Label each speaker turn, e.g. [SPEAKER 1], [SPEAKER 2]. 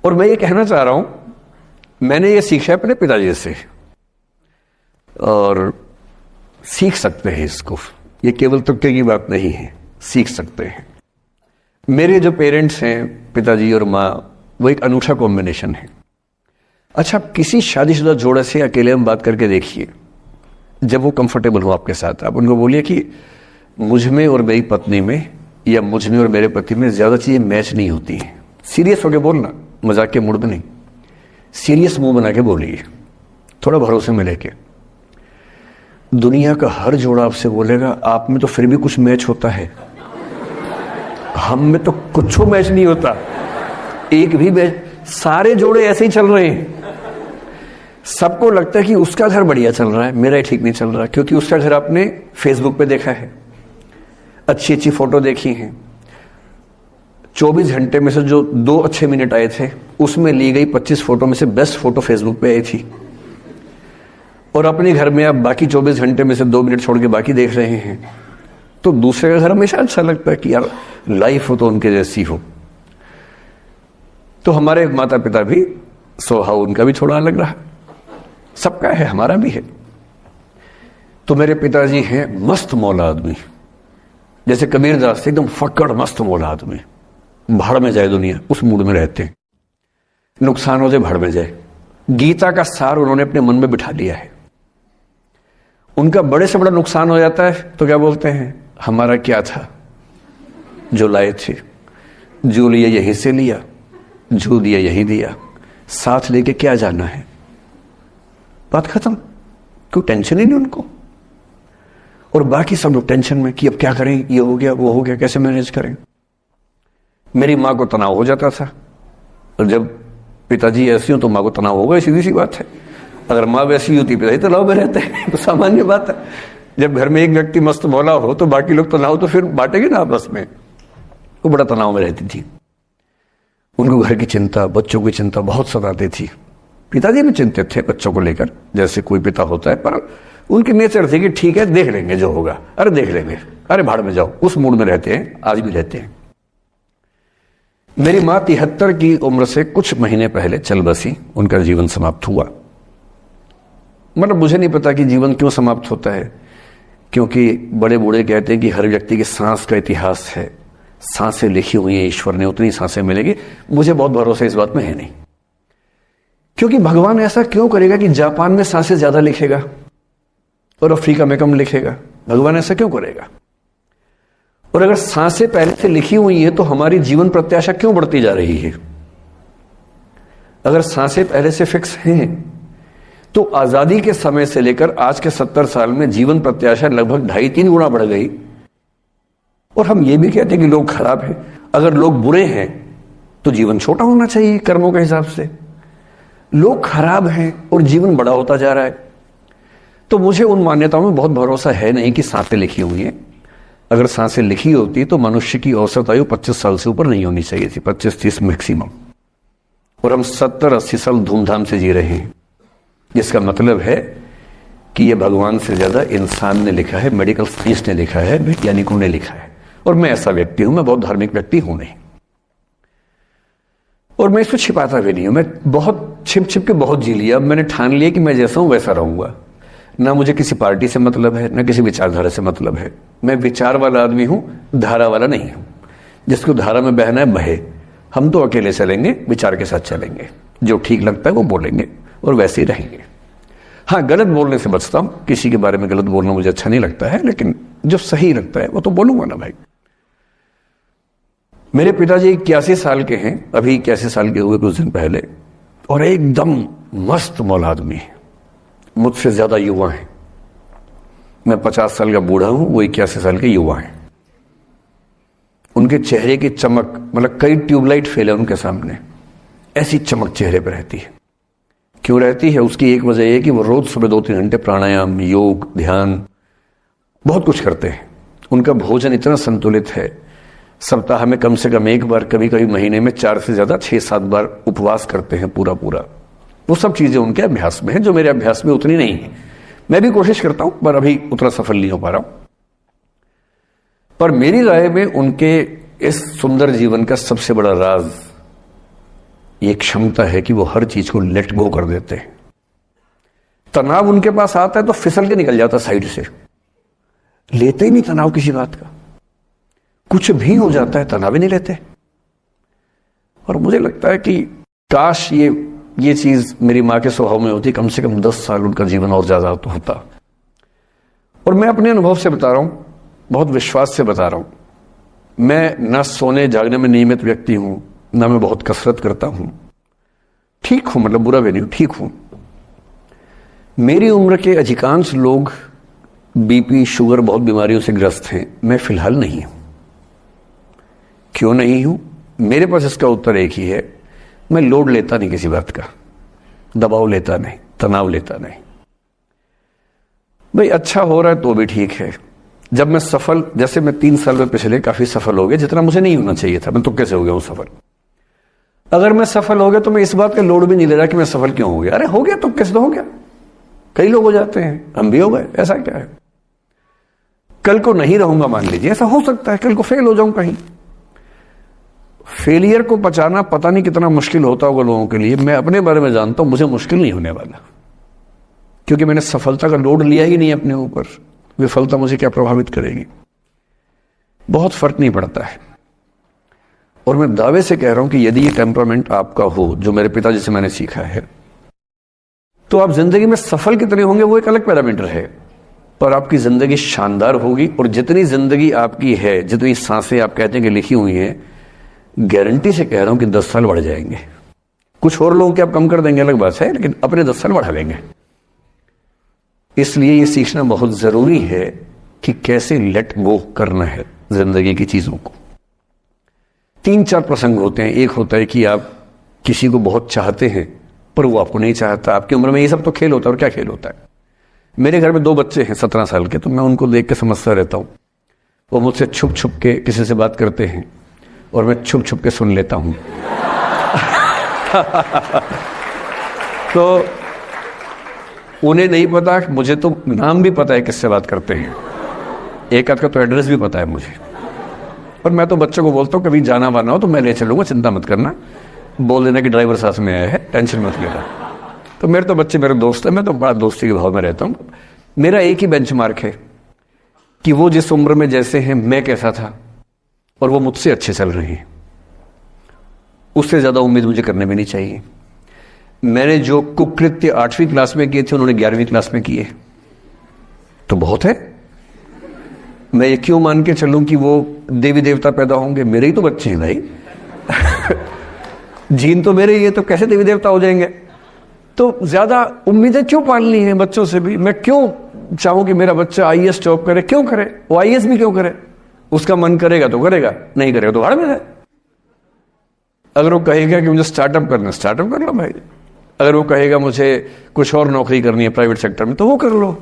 [SPEAKER 1] और मैं ये कहना चाह रहा हूं, मैंने ये सीखा है अपने पिताजी से, और सीख सकते हैं इसको, ये केवल तुक्के की बात नहीं है, सीख सकते हैं। मेरे जो पेरेंट्स हैं, पिताजी और माँ, वो एक अनूठा कॉम्बिनेशन है। अच्छा, किसी शादीशुदा जोड़े से अकेले में बात करके देखिए, जब वो कंफर्टेबल हो आपके साथ, आप उनको बोलिए कि मुझ में और मेरी पत्नी में, या मुझ में और मेरे पति में ज्यादा चीजें मैच नहीं होती हैं। सीरियस होके बोलना, मजाक के मूड में नहीं, सीरियस मुंह बना के बोलिए, थोड़ा भरोसे में लेके। दुनिया का हर जोड़ा आपसे बोलेगा आप में तो फिर भी कुछ मैच होता है, हम में तो कुछ मैच नहीं होता, एक भी मैच। सारे जोड़े ऐसे ही चल रहे हैं। सबको लगता है कि उसका घर बढ़िया चल रहा है, मेरा ही ठीक नहीं चल रहा, क्योंकि उसका घर आपने फेसबुक पे देखा है, अच्छी अच्छी फोटो देखी हैं। 24 घंटे में से जो 2 अच्छे मिनट आए थे, उसमें ली गई 25 फोटो में से बेस्ट फोटो फेसबुक पे आई थी। और अपने घर में आप बाकी 24 घंटे में से 2 मिनट छोड़ के बाकी देख रहे हैं। तो दूसरे का घर हमेशा अच्छा लगता है कि यार लाइफ हो तो उनके जैसी हो। तो हमारे माता पिता भी स्वभाव उनका भी थोड़ा अलग रहा, सबका है, हमारा भी है। तो मेरे पिताजी हैं मस्त मौला आदमी, जैसे कबीरदास एकदम फक्कड़ मस्त मौला आदमी, भाड़ में जाए दुनिया उस मूड में रहते हैं, नुकसान हो जाए भाड़ में जाए। गीता का सार उन्होंने अपने मन में बिठा लिया है। उनका बड़े से बड़ा नुकसान हो जाता है तो क्या बोलते हैं, हमारा क्या था जो लाए थे, जो लिया यहीं से लिया, जो दिया यहीं दिया, साथ लेके क्या जाना है, बात खत्म। कोई टेंशन ही नहीं उनको। और बाकी सब लोग टेंशन में कि अब क्या करें, ये हो गया वो हो गया, कैसे मैनेज करें। मेरी माँ को तनाव हो जाता था, और जब पिताजी ऐसी हो तो माँ को तनाव होगा, सीधी सी बात है। अगर माँ वैसी होती पिताजी तनाव में रहते हैं, तो सामान्य बात है। जब घर में एक व्यक्ति मस्त मौला हो तो बाकी लोग तनाव तो फिर बांटेंगे ना आपस में। वो बड़ा तनाव में रहती थी, उनको घर की चिंता, बच्चों की चिंता बहुत सताती थी। पिताजी भी चिंतित थे बच्चों को लेकर, जैसे कोई पिता होता है, पर उनकी नेचर थी कि ठीक है देख लेंगे जो होगा, अरे देख लेंगे, अरे भाड़ में जाओ, उस मूड में रहते हैं, आज भी रहते हैं। मेरी माँ 73 की उम्र से कुछ महीने पहले चल बसी, उनका जीवन समाप्त हुआ। मतलब मुझे नहीं पता कि जीवन क्यों समाप्त होता है, क्योंकि बड़े बूढ़े कहते हैं कि हर व्यक्ति की सांस का इतिहास है, सांसें लिखी हुई हैं ईश्वर ने, उतनी सांसें मिलेगी। मुझे बहुत भरोसा इस बात में है नहीं, क्योंकि भगवान ऐसा क्यों करेगा कि जापान में सांसें ज्यादा लिखेगा और अफ्रीका में कम लिखेगा? भगवान ऐसा क्यों करेगा? और अगर सांसें पहले से लिखी हुई है तो हमारी जीवन प्रत्याशा क्यों बढ़ती जा रही है? अगर सांसें पहले से फिक्स हैं तो आजादी के समय से लेकर आज के 70 साल में जीवन प्रत्याशा लगभग 2.5-3 गुना बढ़ गई। और हम ये भी कहते हैं कि लोग खराब हैं। अगर लोग बुरे हैं तो जीवन छोटा होना चाहिए कर्मों के हिसाब से। लोग खराब हैं और जीवन बड़ा होता जा रहा है। तो मुझे उन मान्यताओं में बहुत भरोसा है नहीं कि सांसें लिखी हुई हैं। अगर सांसें लिखी होती तो मनुष्य की औसत आयु 25 साल से ऊपर नहीं होनी चाहिए थी, 25-30 मैक्सिमम। और हम 70-80 साल धूमधाम से जी रहे हैं, जिसका मतलब है कि यह भगवान से ज्यादा इंसान ने लिखा है, मेडिकल साइंस ने लिखा है, वैज्ञानिकों ने लिखा है। और मैं ऐसा व्यक्ति हूं, मैं बहुत धार्मिक व्यक्ति हूं नहीं, और मैं इसको छिपाता भी नहीं हूं। मैं बहुत छिप छिप के बहुत जी लिया। अब मैंने ठान लिया कि मैं जैसा हूं वैसा रहूंगा। ना मुझे किसी पार्टी से मतलब है, ना किसी विचारधारा से मतलब है। मैं विचार वाला आदमी हूं, धारा वाला नहीं हूं। जिसको धारा में बहना है बहे, हम तो अकेले चलेंगे, विचार के साथ चलेंगे। जो ठीक लगता है वो बोलेंगे और वैसे ही रहेंगे। हाँ, गलत बोलने से बचता हूं, किसी के बारे में गलत बोलना मुझे अच्छा नहीं लगता है, लेकिन जो सही लगता है वो तो बोलूंगा ना भाई। मेरे पिताजी 81 साल के हैं, अभी 81 साल के हुए कुछ दिन पहले, और एकदम मस्त मौला आदमी है, मुझसे ज्यादा युवा हैं। मैं 50 साल का बूढ़ा हूं, वो 81 साल के युवा हैं। उनके चेहरे की चमक, मतलब कई ट्यूबलाइट फेल है उनके सामने, ऐसी चमक चेहरे पर रहती है। क्यों रहती है? उसकी एक वजह यह कि वो रोज सुबह 2-3 घंटे प्राणायाम, योग, ध्यान, बहुत कुछ करते हैं। उनका भोजन इतना संतुलित है, सप्ताह में कम से कम 1 बार, कभी कभी महीने में 4 से ज्यादा 6-7 बार उपवास करते हैं पूरा। वो सब चीजें उनके अभ्यास में है, जो मेरे अभ्यास में उतनी नहीं है। मैं भी कोशिश करता हूं, पर अभी उतना सफल नहीं हो पा रहा हूं। पर मेरी राय में उनके इस सुंदर जीवन का सबसे बड़ा राज ये क्षमता है कि वो हर चीज को लेट गो कर देते हैं। तनाव उनके पास आता है तो फिसल के निकल जाता साइड से, लेते ही नहीं तनाव किसी बात का। कुछ भी हो जाता है तनाव ही नहीं लेते। और मुझे लगता है कि काश ये चीज मेरी मां के स्वभाव में होती, कम से कम 10 साल उनका जीवन और ज्यादा तो होता। और मैं अपने अनुभव से बता रहा हूं, बहुत विश्वास से बता रहा हूं। मैं ना सोने जागने में नियमित व्यक्ति हूं, ना मैं बहुत कसरत करता हूं। ठीक हूं, मतलब बुरा भी नहीं हूं, ठीक हूं। मेरी उम्र के अधिकांश लोग बीपी, शुगर, बहुत बीमारियों से ग्रस्त हैं। मैं फिलहाल नहीं हूं। क्यों नहीं हूं? मेरे पास इसका उत्तर एक ही है, मैं लोड लेता नहीं किसी बात का, दबाव लेता नहीं, तनाव लेता नहीं। भाई अच्छा हो रहा है तो भी ठीक है। जब मैं सफल, जैसे मैं 3 साल में पिछले काफी सफल हो गया, जितना मुझे नहीं होना चाहिए था, मैं तो कैसे हो गया हूं सफल। अगर मैं सफल हो गया तो मैं इस बात का लोड भी नहीं ले रहा कि मैं सफल क्यों हो गया। अरे हो गया तो कैसे तो हो गया, कई लोग हो जाते हैं, हम भी हो गए, ऐसा क्या है। कल को नहीं रहूंगा, मान लीजिए, ऐसा हो सकता है, कल को फेल हो जाऊं कहीं। फेलियर को पचाना पता नहीं कितना मुश्किल होता होगा लोगों के लिए। मैं अपने बारे में जानता हूं, मुझे मुश्किल नहीं होने वाला, क्योंकि मैंने सफलता का लोड लिया ही नहीं अपने ऊपर। विफलता मुझे क्या प्रभावित करेगी, बहुत फर्क नहीं पड़ता है। और मैं दावे से कह रहा हूं कि यदि ये टेम्परामेंट आपका हो, जो मेरे पिताजी से मैंने सीखा है, तो आप जिंदगी में सफल कितने होंगे वो एक अलग पैरामीटर है, पर आपकी जिंदगी शानदार होगी। और जितनी जिंदगी आपकी है, जितनी सांसें आप कहते हैं कि लिखी हुई हैं, गारंटी से कह रहा हूं कि 10 साल बढ़ जाएंगे। कुछ और लोगों के आप कम कर देंगे अलग बात है, लेकिन अपने 10 साल बढ़ा लेंगे। इसलिए ये सीखना बहुत जरूरी है कि कैसे लेट गो करना है जिंदगी की चीजों को। 3-4 प्रसंग होते हैं। एक होता है कि आप किसी को बहुत चाहते हैं पर वो आपको नहीं चाहता। आपकी उम्र में ये सब तो खेल होता है, और क्या खेल होता है। मेरे घर में 2 बच्चे हैं 17 साल के, तो मैं उनको देख के समझता रहता हूं। वो मुझसे छुप छुप के किसी से बात करते हैं और मैं छुप छुप के सुन लेता हूं। तो उन्हें नहीं पता, मुझे तो नाम भी पता है किससे बात करते हैं, एक आध का तो एड्रेस भी पता है मुझे। और मैं तो बच्चों को बोलता हूं कभी जाना वाना हो तो मैं ले चलूंगा, चिंता मत करना, बोल देना कि ड्राइवर साथ में आया है, टेंशन मत लेना। तो मेरे तो बच्चे मेरे दोस्त हैं, मैं तो बड़ा दोस्ती के भाव में रहता हूं। मेरा एक ही बेंचमार्क है कि वो जिस उम्र में जैसे हैं मैं कैसा था, और वो मुझसे अच्छे चल रहे हैं। उससे ज्यादा उम्मीद मुझे करने में नहीं चाहिए। मैंने जो कुकृत्य 8वीं क्लास में किए थे, उन्होंने 11वीं क्लास में किए, तो बहुत है। मैं ये क्यों मान के चलूं कि वो देवी देवता पैदा होंगे? मेरे ही तो बच्चे हैं भाई। जीन तो मेरे ही है, तो कैसे देवी देवता हो जाएंगे? तो ज्यादा उम्मीदें क्यों पालनी है बच्चों से भी? मैं क्यों चाहूं कि मेरा बच्चा IAS जॉब करे? क्यों करे? वो IAS भी क्यों करे? उसका मन करेगा तो करेगा, नहीं करेगा तो भाड़ में है। अगर वो कहेगा कि मुझे स्टार्टअप करना है, स्टार्टअप कर लो भाई। अगर वो कहेगा मुझे कुछ और नौकरी करनी है प्राइवेट सेक्टर में, तो वो कर लो।